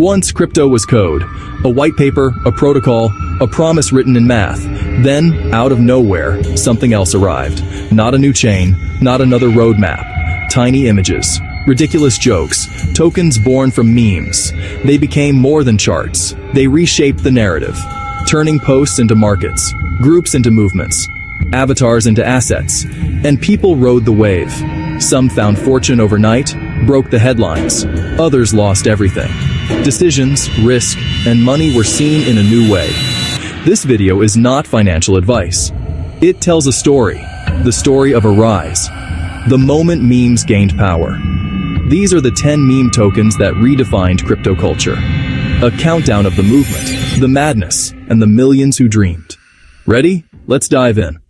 Once crypto was code, a white paper, a protocol, a promise written in math. Then, out of nowhere, something else arrived. Not a new chain, not another roadmap. Tiny images, ridiculous jokes, tokens born from memes. They became more than charts. They reshaped the narrative, turning posts into markets, groups into movements, avatars into assets, and people rode the wave. Some found fortune overnight, broke the headlines. Others lost everything. Decisions, risk, and money were seen in a new way. This video is not financial advice. It tells a story, the story of a rise, the moment memes gained power. These are the 10 meme tokens that redefined crypto culture. A countdown of the movement, the madness, and the millions who dreamed. Ready? Let's dive in.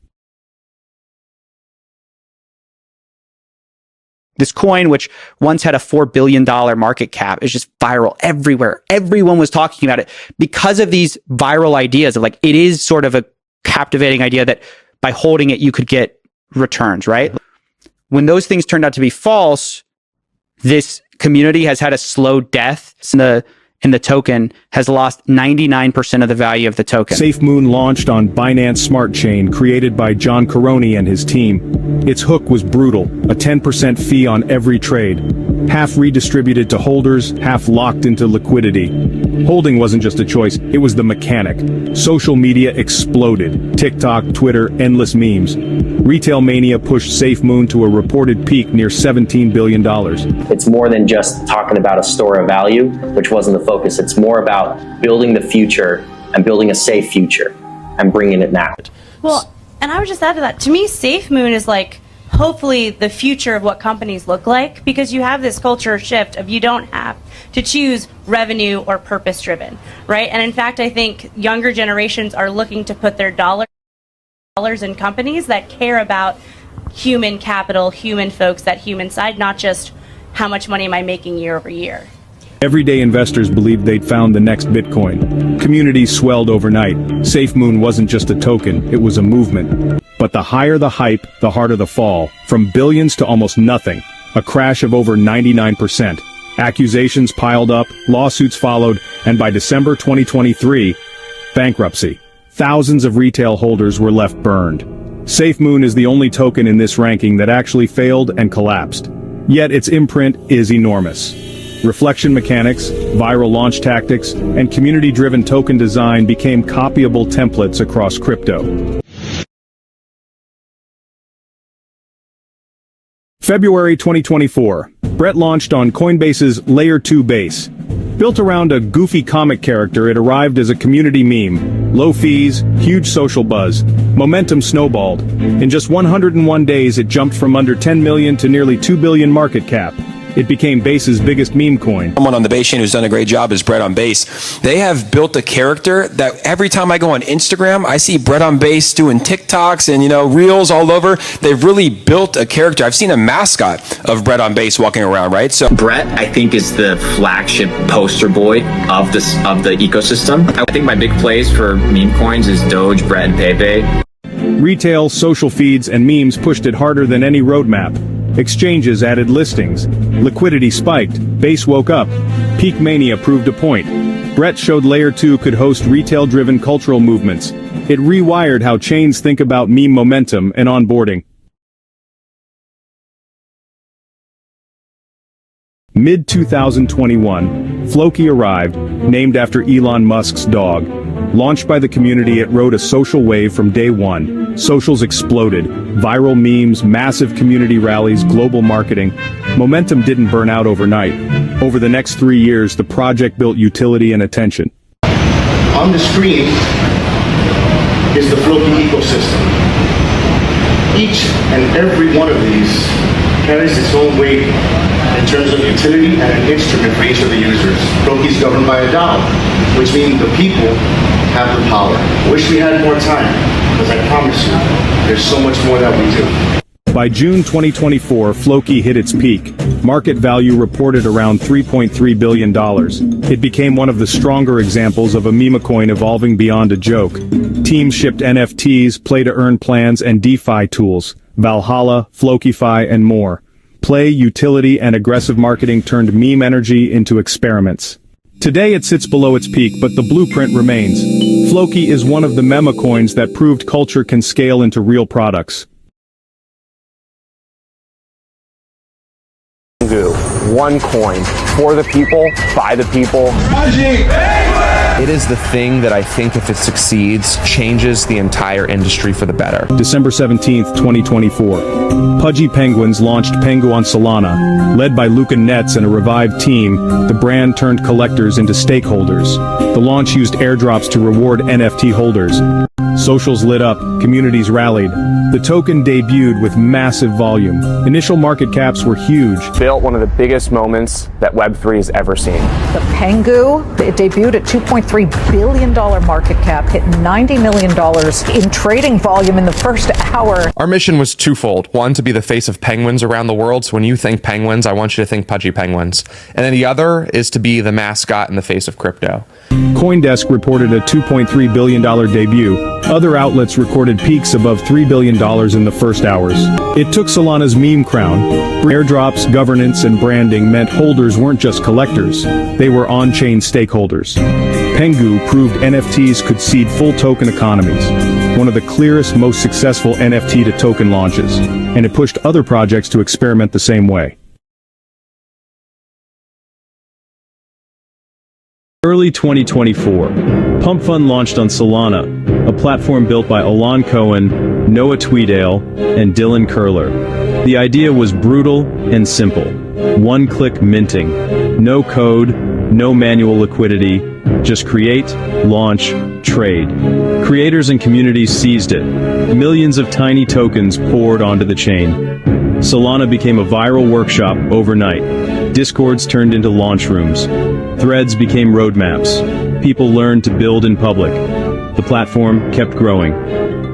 This coin, which once had a $4 billion market cap, is just viral everywhere. Everyone was talking about it because of these viral ideas of like, it is sort of a captivating idea that by holding it, you could get returns, right? When those things turned out to be false, this community has had a slow death in the token, has lost 99% of the value of the token. SafeMoon launched on Binance Smart Chain, created by John Caroni and his team. Its hook was brutal, a 10% fee on every trade. Half redistributed to holders, half locked into liquidity. Holding wasn't just a choice, it was the mechanic. Social media exploded. TikTok, Twitter, endless memes. Retail mania pushed SafeMoon to a reported peak near $17 billion. It's more than just talking about a store of value, which wasn't the focus. It's more about building the future and building a safe future and bringing it now. Well, and I would just add to that, to me, SafeMoon is like hopefully the future of what companies look like, because you have this culture shift of you don't have to choose revenue or purpose driven, right? And in fact, I think younger generations are looking to put their dollars in companies that care about human capital, human folks, that human side, not just how much money am I making year over year. Everyday investors believed they'd found the next Bitcoin. Communities swelled overnight. SafeMoon wasn't just a token, it was a movement. But the higher the hype, the harder the fall. From billions to almost nothing. A crash of over 99%. Accusations piled up, lawsuits followed, and by December 2023, bankruptcy. Thousands of retail holders were left burned. SafeMoon is the only token in this ranking that actually failed and collapsed. Yet its imprint is enormous. Reflection mechanics, viral launch tactics, and community-driven token design became copyable templates across crypto. February 2024, Brett launched on Coinbase's Layer 2 base. Built around a goofy comic character, it arrived as a community meme. Low fees, huge social buzz. Momentum snowballed. In just 101 days, it jumped from under 10 million to nearly 2 billion market cap. It became Base's biggest meme coin. Someone on the Base chain who's done a great job is Brett on Base. They have built a character that every time I go on Instagram, I see Brett on Base doing TikToks and, reels all over. They've really built a character. I've seen a mascot of Brett on Base walking around, right? So Brett, I think, is the flagship poster boy of the ecosystem. I think my big plays for meme coins is Doge, Brett, and Pepe. Retail, social feeds, and memes pushed it harder than any roadmap. Exchanges added listings. Liquidity spiked. Base woke up. Peak mania proved a point. Brett showed Layer 2 could host retail-driven cultural movements. It rewired how chains think about meme momentum and onboarding. Mid-2021, Floki arrived, named after Elon Musk's dog. Launched by the community, it rode a social wave from day one. Socials exploded. Viral memes, massive community rallies, global marketing. Momentum didn't burn out overnight. Over the next 3 years, the project built utility and attention. On the screen is the Floki ecosystem. Each and every one of these carries its own weight in terms of utility and an instrument for each of the users. Floki is governed by a DAO, which means the people have the power. Wish we had more time, because I promise you, there's so much more that we do. By June 2024, Floki hit its peak. Market value reported around $3.3 billion. It became one of the stronger examples of a meme coin evolving beyond a joke. Teams shipped NFTs, play-to-earn plans, and DeFi tools. Valhalla, Flokify, and more. Play, utility, and aggressive marketing turned meme energy into experiments. Today it sits below its peak, but the blueprint remains. Floki is one of the meme coins that proved culture can scale into real products. One coin for the people, by the people. It is the thing that I think, if it succeeds, changes the entire industry for the better. December 17th, 2024. Pudgy Penguins launched Pengu on Solana. Led by Luca Nets and a revived team, the brand turned collectors into stakeholders. The launch used airdrops to reward NFT holders. Socials lit up, communities rallied. The token debuted with massive volume. Initial market caps were huge. Built one of the biggest moments that Web3 has ever seen. The Pengu, it debuted at $2.3 billion market cap, hit $90 million in trading volume in the first hour. Our mission was twofold. One, to be the face of penguins around the world. So when you think penguins, I want you to think Pudgy Penguins. And then the other is to be the mascot in the face of crypto. CoinDesk reported a $2.3 billion debut. Other outlets recorded peaks above $3 billion in the first hours. It took Solana's meme crown. Airdrops, governance, and branding meant holders weren't just collectors. They were on-chain stakeholders. Pengu proved NFTs could seed full token economies. One of the clearest, most successful NFT to token launches. And it pushed other projects to experiment the same way. Early 2024, Pump Fund launched on Solana, a platform built by Alon Cohen, Noah Tweedale, and Dylan Curler. The idea was brutal and simple. One-click minting. No code, no manual liquidity, just create, launch, trade. Creators and communities seized it. Millions of tiny tokens poured onto the chain. Solana became a viral workshop overnight. Discords turned into launch rooms. Threads became roadmaps. People learned to build in public. The platform kept growing.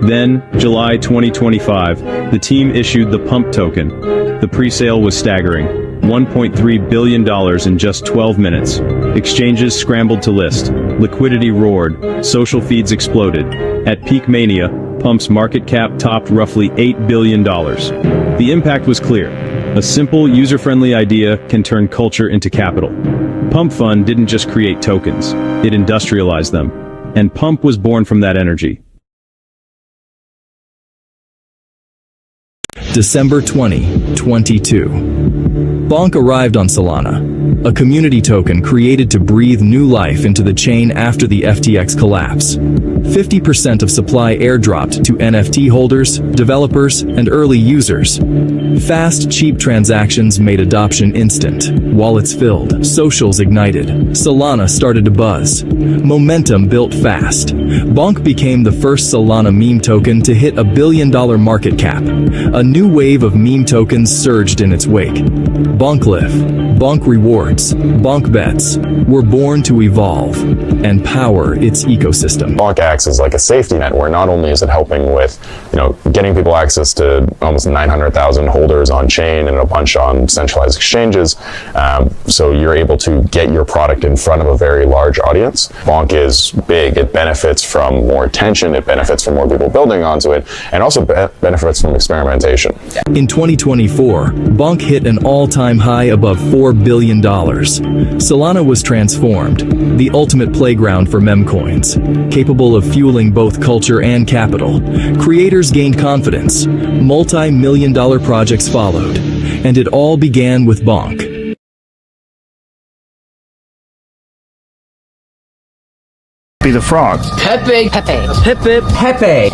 Then, July 2025, the team issued the Pump token. The pre-sale was staggering. $1.3 billion in just 12 minutes. Exchanges scrambled to list. Liquidity roared. Social feeds exploded. At peak mania, Pump's market cap topped roughly $8 billion. The impact was clear. A simple, user-friendly idea can turn culture into capital. Pump Fund didn't just create tokens, it industrialized them. And Pump was born from that energy. December 2022. Bonk arrived on Solana, a community token created to breathe new life into the chain after the FTX collapse. 50% of supply airdropped to NFT holders, developers, and early users. Fast, cheap transactions made adoption instant. Wallets filled, socials ignited. Solana started to buzz. Momentum built fast. Bonk became the first Solana meme token to hit $1 billion market cap. A new wave of meme tokens surged in its wake. Bonkliff, Bonk Rewards, Bonk Bets were born to evolve and power its ecosystem. Bonk acts as like a safety net, where not only is it helping with, getting people access to almost 900,000 holders on chain and a bunch on centralized exchanges, so you're able to get your product in front of a very large audience. Bonk is big. It benefits from more attention. It benefits from more people building onto it, and also benefits from experimentation. In 2024, Bonk hit an all-time high above $4 billion. Solana was transformed, the ultimate playground for meme coins, capable of fueling both culture and capital. Creators gained confidence, multi-million-dollar projects followed, and it all began with Bonk. Be the frog. Pepe.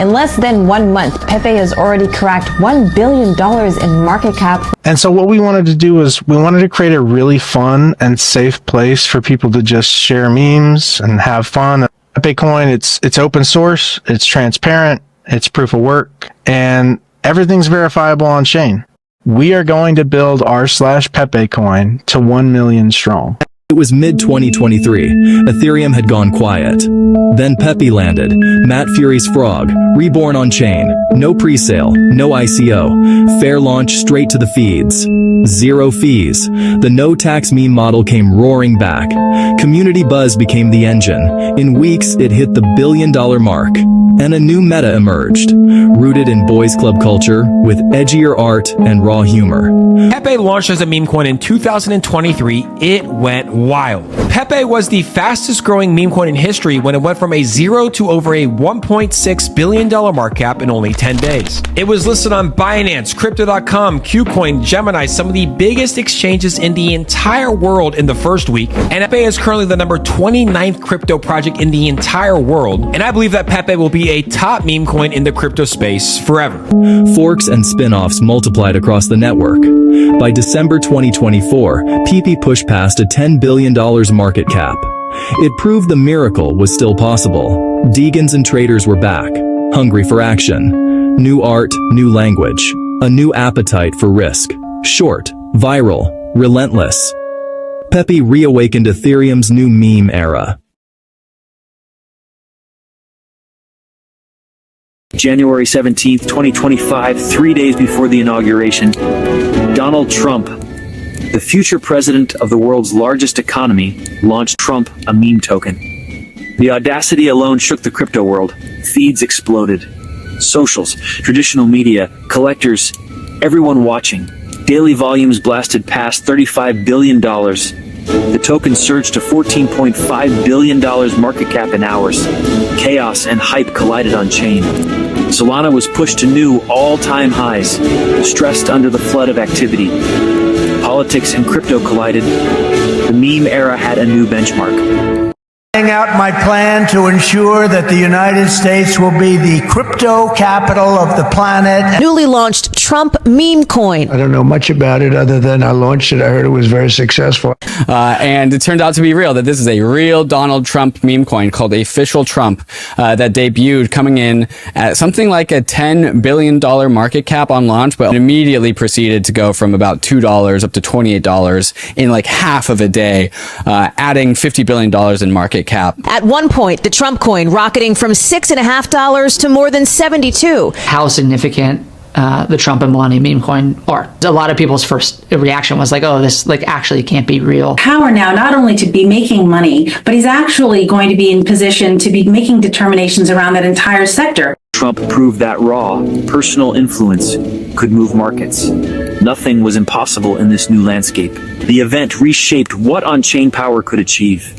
In less than 1 month, Pepe has already cracked $1 billion in market cap. And so what we wanted to do is we wanted to create a really fun and safe place for people to just share memes and have fun. Pepe coin, it's open source, it's transparent, it's proof of work, and everything's verifiable on chain. We are going to build r/Pepe coin to 1 million strong. It was mid-2023. Ethereum had gone quiet. Then Pepe landed. Matt Fury's frog, reborn on chain. No pre-sale, no ICO. Fair launch straight to the feeds. Zero fees. The no-tax meme model came roaring back. Community buzz became the engine. In weeks, it hit the $1 billion mark. And a new meta emerged, rooted in boys club culture with edgier art and raw humor. Pepe launched as a meme coin in 2023. It went wild. Pepe was the fastest growing meme coin in history when it went from a 0 to over a $1.6 billion market cap in only 10 days. It was listed on Binance, Crypto.com, KuCoin, Gemini, some of the biggest exchanges in the entire world in the first week, and Pepe is currently the number 29th crypto project in the entire world, and I believe that Pepe will be a top meme coin in the crypto space forever. Forks and spin-offs multiplied across the network. By December 2024, PP pushed past a $10 billion market cap. It proved the miracle was still possible. Deegans and traders were back, hungry for action. New art, new language, a new appetite for risk. Short, viral, relentless. Pepe reawakened Ethereum's new meme era. January 17th, 2025, 3 days before the inauguration, Donald Trump, the future president of the world's largest economy, launched Trump, a meme token. The audacity alone shook the crypto world. Feeds exploded. Socials, traditional media, collectors, everyone watching. Daily volumes blasted past $35 billion. The token surged to $14.5 billion market cap in hours. Chaos and hype collided on chain. Solana was pushed to new all-time highs, stressed under the flood of activity. Politics and crypto collided. The meme era had a new benchmark. Laying out my plan to ensure that the United States will be the crypto capital of the planet. Newly launched Trump meme coin. I don't know much about it other than I launched it. I heard it was very successful. And it turned out to be real, that this is a real Donald Trump meme coin called Official Trump that debuted coming in at something like a $10 billion market cap on launch, but immediately proceeded to go from about $2 up to $28 in like half of a day, adding $50 billion in market cap. At one point, the Trump coin rocketing from $6.50 to more than $72. How significant the Trump and Melania meme coin are. A lot of people's first reaction was like, oh, this like actually can't be real. Power now not only to be making money, but he's actually going to be in position to be making determinations around that entire sector. Trump proved that raw, personal influence could move markets. Nothing was impossible in this new landscape. The event reshaped what on-chain power could achieve.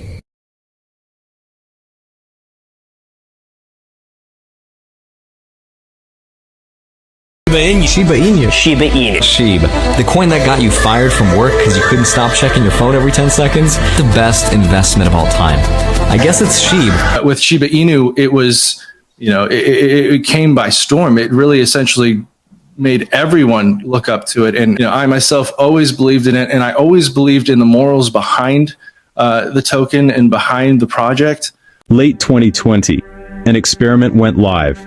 Shiba Inu. Shiba Inu. Shiba. The coin that got you fired from work because you couldn't stop checking your phone every 10 seconds? The best investment of all time. I guess it's Shiba. With Shiba Inu, it was, it came by storm. It really essentially made everyone look up to it. And I myself always believed in it, and I always believed in the morals behind the token and behind the project. Late 2020, an experiment went live.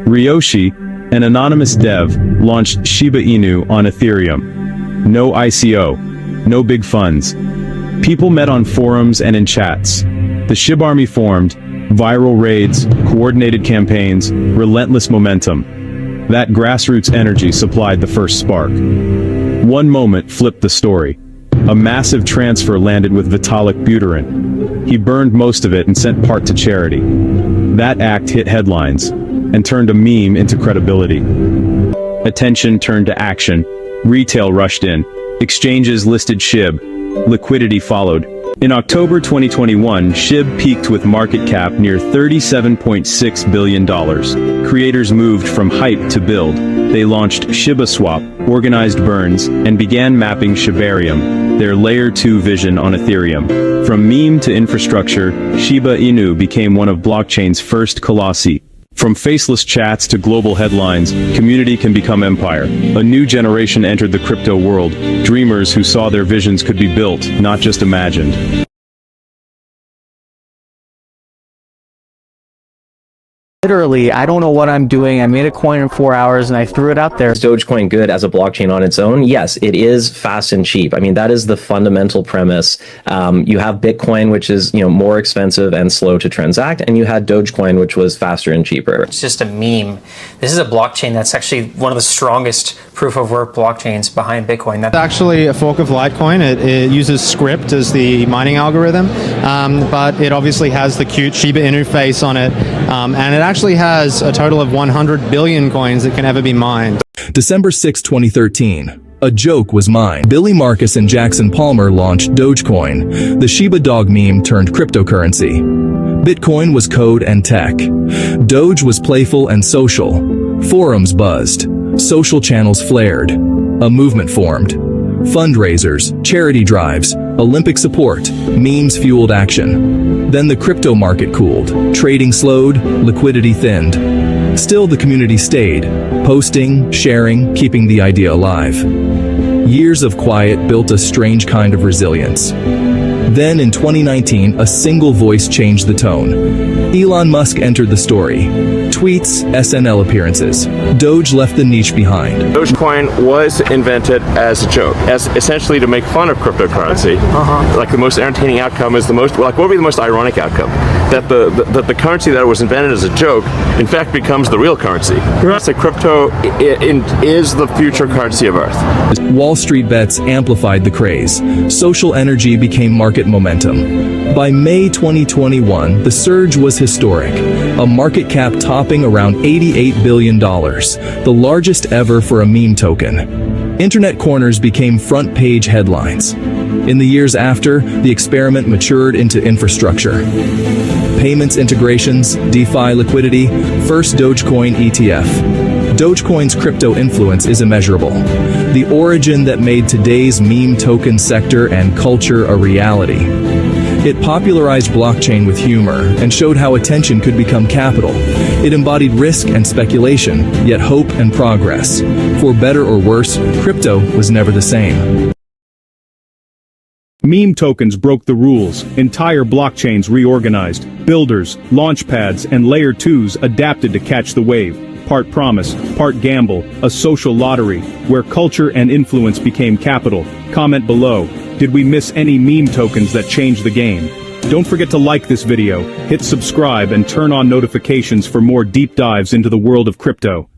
Ryoshi, an anonymous dev, launched Shiba Inu on Ethereum. No ICO, no big funds. People met on forums and in chats. The SHIB army formed, viral raids, coordinated campaigns, relentless momentum. That grassroots energy supplied the first spark. One moment flipped the story. A massive transfer landed with Vitalik Buterin. He burned most of it and sent part to charity. That act hit headlines and turned a meme into credibility. Attention turned to action. Retail rushed in. Exchanges listed SHIB. Liquidity followed. In October 2021, SHIB peaked with market cap near $37.6 billion. Creators moved from hype to build. They launched Shiba Swap, organized burns, and began mapping Shibarium, their Layer 2 vision on Ethereum. From meme to infrastructure, Shiba Inu became one of blockchain's first colossi. From faceless chats to global headlines, community can become empire. A new generation entered the crypto world, dreamers who saw their visions could be built, not just imagined. Literally, I don't know what I'm doing. I made a coin in 4 hours and I threw it out there. Is Dogecoin good as a blockchain on its own? Yes, it is fast and cheap. I mean, that is the fundamental premise. You have Bitcoin, which is, more expensive and slow to transact, and you had Dogecoin, which was faster and cheaper. It's just a meme. This is a blockchain that's actually one of the strongest proof of work blockchains behind Bitcoin. It's actually a fork of Litecoin. It uses script as the mining algorithm, but it obviously has the cute Shiba Inu face on it, and it actually has a total of 100 billion coins that can ever be mined. December 6, 2013. A joke was mine. Billy Marcus and Jackson Palmer launched Dogecoin. The Shiba dog meme turned cryptocurrency. Bitcoin was code and tech. Doge was playful and social. Forums buzzed. Social channels flared. A movement formed. Fundraisers, charity drives, Olympic support, memes fueled action. Then the crypto market cooled. Trading slowed, liquidity thinned. Still the community stayed, posting, sharing, keeping the idea alive. Years of quiet built a strange kind of resilience. Then in 2019, a single voice changed the tone. Elon Musk entered the story. Tweets, SNL appearances. Doge left the niche behind. Dogecoin was invented as a joke, as essentially to make fun of cryptocurrency. Like the most entertaining outcome is what would be the most ironic outcome? That the currency that was invented as a joke, in fact, becomes the real currency. So crypto is the future currency of Earth. Wall Street bets amplified the craze. Social energy became market momentum. By May 2021, the surge was historic. A market cap topping around $88 billion, the largest ever for a meme token. Internet corners became front-page headlines. In the years after, the experiment matured into infrastructure. Payments integrations, DeFi liquidity, first Dogecoin ETF. Dogecoin's crypto influence is immeasurable. The origin that made today's meme token sector and culture a reality. It popularized blockchain with humor and showed how attention could become capital. It embodied risk and speculation, yet hope and progress. For better or worse, crypto was never the same. Meme tokens broke the rules. Entire blockchains reorganized. Builders, launchpads, and layer 2s adapted to catch the wave. Part promise, part gamble, a social lottery, where culture and influence became capital. Comment below. Did we miss any meme tokens that changed the game? Don't forget to like this video, hit subscribe, and turn on notifications for more deep dives into the world of crypto.